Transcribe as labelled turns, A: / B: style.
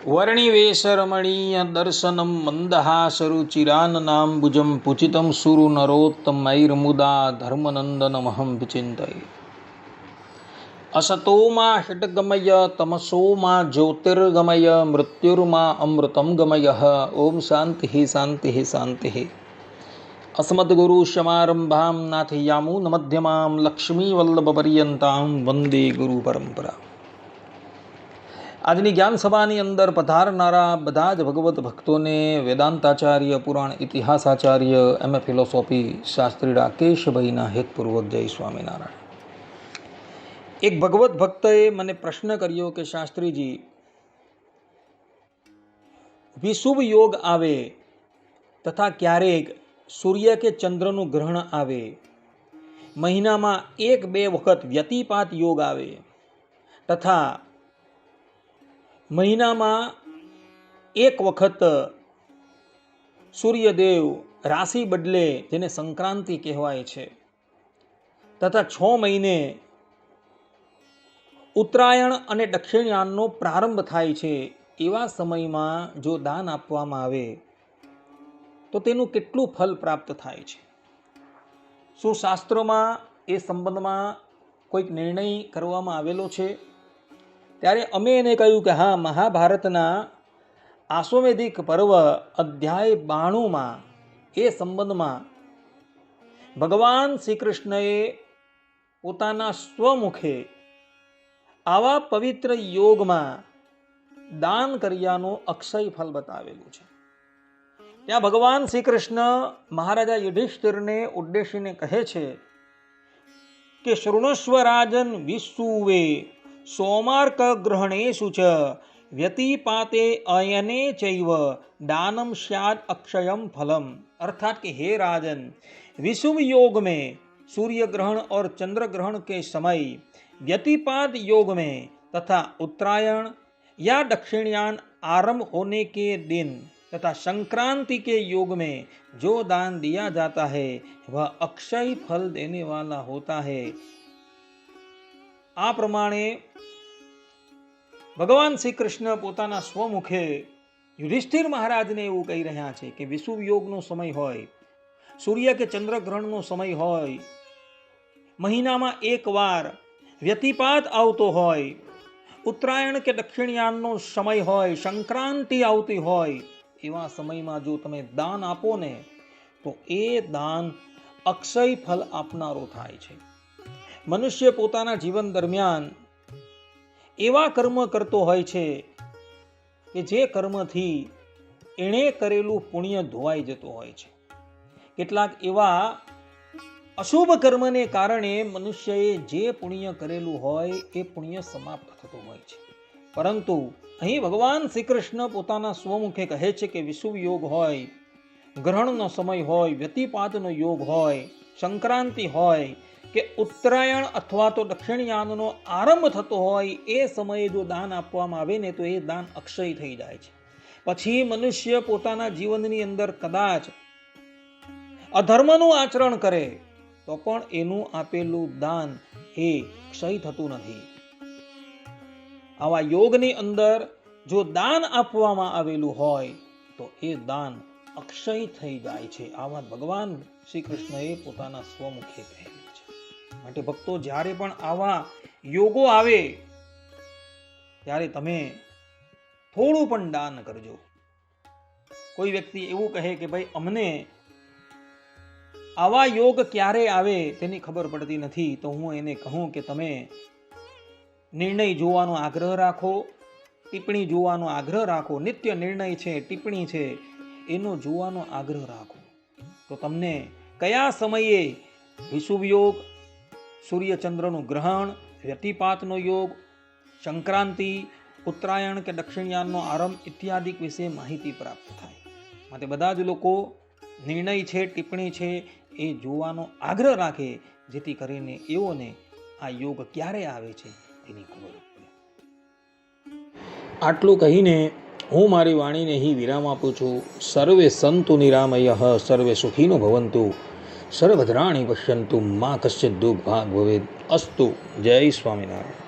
A: વર્ણિવેશરમણીય દર્શનમ મંદહાસરુચિરાનનાંબુજમ પૂજિતમ સુરુ નરોત્તમૈર્મુદા ધર્મનંદનમહં વિચિંતયે. અસતોમા ષટ્ગમય તમસોમા જ્યોતિર્ગમય મૃત્યુર્મા અમૃતમ ગમય. ઓમ શાંતિ શાંતિ શાંતિ. અસ્મદ્ગુરુ સમારંભામ નાથયામૂન મધ્યમામ લક્ષ્મીવલ્લભપર્યંતામ વંદે ગુરુ પરંપરા. આજની જ્ઞાન સભાની અંદર પધારનારા બધા જ ભગવત ભક્તોને વેદાંતાચાર્ય, પુરાણ ઇતિહાસાચાર્ય, એમએ ફિલોસોફી શાસ્ત્રી રાકેશભાઈના હેતપૂર્વક જય સ્વામિનારાયણ. એક ભગવત ભક્તએ મને પ્રશ્ન કર્યો કે શાસ્ત્રીજી, વિષુવ યોગ આવે તથા ક્યારેક સૂર્ય કે ચંદ્રનું ગ્રહણ આવે, મહિનામાં 1-2 વખત વ્યતિપાત યોગ આવે તથા મહિનામાં 1 વખત સૂર્યદેવ રાશિ બદલે, જેને સંક્રાંતિ કહેવાય છે, તથા 6 મહિને ઉત્તરાયણ અને દક્ષિણયાનનો પ્રારંભ થાય છે. એવા સમયમાં જો દાન આપવામાં આવે તો તેનું કેટલું ફલ પ્રાપ્ત થાય છે? શું શાસ્ત્રોમાં એ સંબંધમાં કોઈક નિર્ણય કરવામાં આવેલો છે? ત્યારે અમે એને કહ્યું કે હા, મહાભારતના આશ્વમેધિક પર્વ અધ્યાય 92માં એ સંબંધમાં ભગવાન શ્રી કૃષ્ણએ પોતાના સ્વમુખે આવા પવિત્ર યોગમાં દાન કર્યાનું અક્ષય ફલ બતાવેલું છે. ત્યાં ભગવાન શ્રી કૃષ્ણ મહારાજા યુધિષ્ઠિરને ઉદ્દેશીને કહે છે કે શૃણુષ્વ રાજન વિસુવે સોમાર્ક ગ્રહણેશુ ચ વ્યતિપાતે અયને ચૈવ દાનમ સ્યાદ અક્ષયમ ફલમ. अर्थात कि हे राजन, विषुव योग में सूर्य ग्रहण और चंद्र ग्रहण के समय, व्यतिपात योग में तथा उत्तरायण या दक्षिणयान आरंभ होने के दिन तथा संक्रांति के योग में जो दान दिया जाता है वह अक्षय फल देने वाला होता है. आ प्रमाणे ભગવાન શ્રી કૃષ્ણ પોતાના સ્વમુખે યુધિષ્ઠિર મહારાજને એવું કહી રહ્યા છે કે વિષુવ યોગનો સમય હોય, સૂર્ય કે ચંદ્રગ્રહણનો સમય હોય, મહિનામાં 1 વાર વ્યતિપાત આવતો હોય, ઉત્તરાયણ કે દક્ષિણયાનનો સમય હોય, સંક્રાંતિ આવતી હોય, એવા સમયમાં જો તમે દાન આપો ને તો એ દાન અક્ષય ફલ આપનારો થાય છે. મનુષ્ય પોતાના જીવન દરમિયાન એવા કર્મ કરતો હોય છે કે જે કર્મથી એણે કરેલું પુણ્ય ધોવાઈ જતું હોય છે. કેટલાક એવા અશુભ કર્મને કારણે મનુષ્યએ જે પુણ્ય કરેલું હોય એ પુણ્ય સમાપ્ત થતું હોય છે. પરંતુ અહીં ભગવાન શ્રી કૃષ્ણ પોતાના સ્વમુખે કહે છે કે વિષુવ યોગ હોય, ગ્રહણનો સમય હોય, વ્યતિપાતનો યોગ હોય, સંક્રાંતિ હોય કે ઉત્તરાયણ અથવા તો દક્ષિણયાનનો આરંભ થતો હોય, એ સમયે જો દાન આપવામાં આવે ને તો એ દાન અક્ષય થઈ જાય છે. પછી મનુષ્ય પોતાના જીવનની અંદર કદાચ અધર્મનું આચરણ કરે તો પણ એનું આપેલું દાન એ ક્ષય થતું નથી. આવા યોગની અંદર જો દાન આપવામાં આવેલું હોય તો એ દાન અક્ષય થઈ જાય છે. આ વાત ભગવાન શ્રી કૃષ્ણએ પોતાના સ્વમુખે કહેલી છે. માટે ભક્તો, જ્યારે પણ આવા યોગો આવે ત્યારે તમે થોડું પણ દાન કરજો. કોઈ વ્યક્તિ એવું કહે કે ભાઈ અમને આવા યોગ ક્યારે આવે તેની ખબર પડતી નથી, તો હું એને કહું કે તમે નિર્ણય જોવાનો આગ્રહ રાખો, ટિપ્પણી જોવાનો આગ્રહ રાખો. નિત્ય નિર્ણય છે, ટિપ્પણી છે, એનો જોવાનો આગ્રહ રાખો તો તમને કયા સમયે વિષુવ યોગ, સૂર્યચંદ્રનું ગ્રહણ, વ્યતિપાતનો યોગ, સંક્રાંતિ, ઉત્તરાયણ કે દક્ષિણયાનનો આરંભ ઇત્યાદિ વિશે માહિતી પ્રાપ્ત થાય. માટે બધા જ લોકો નિર્ણય છે, ટિપ્પણી છે, એ જોવાનો આગ્રહ રાખે, જેથી કરીને એઓને આ યોગ ક્યારે આવે છે તેની ખબર પડે. આટલું કહીને હું મારી વાણીને અહીં વિરામ આપું છું. સર્વે સંતુ નિરામયઃ, સર્વે સુખીનો ભવંતુ, સર્વભદ્રાણિ પશ્યન્તુ, મા કશ્ચિદ દુઃખ ભાગ ભવેદ. અસ્તુ. જય સ્વામિનારાયણ.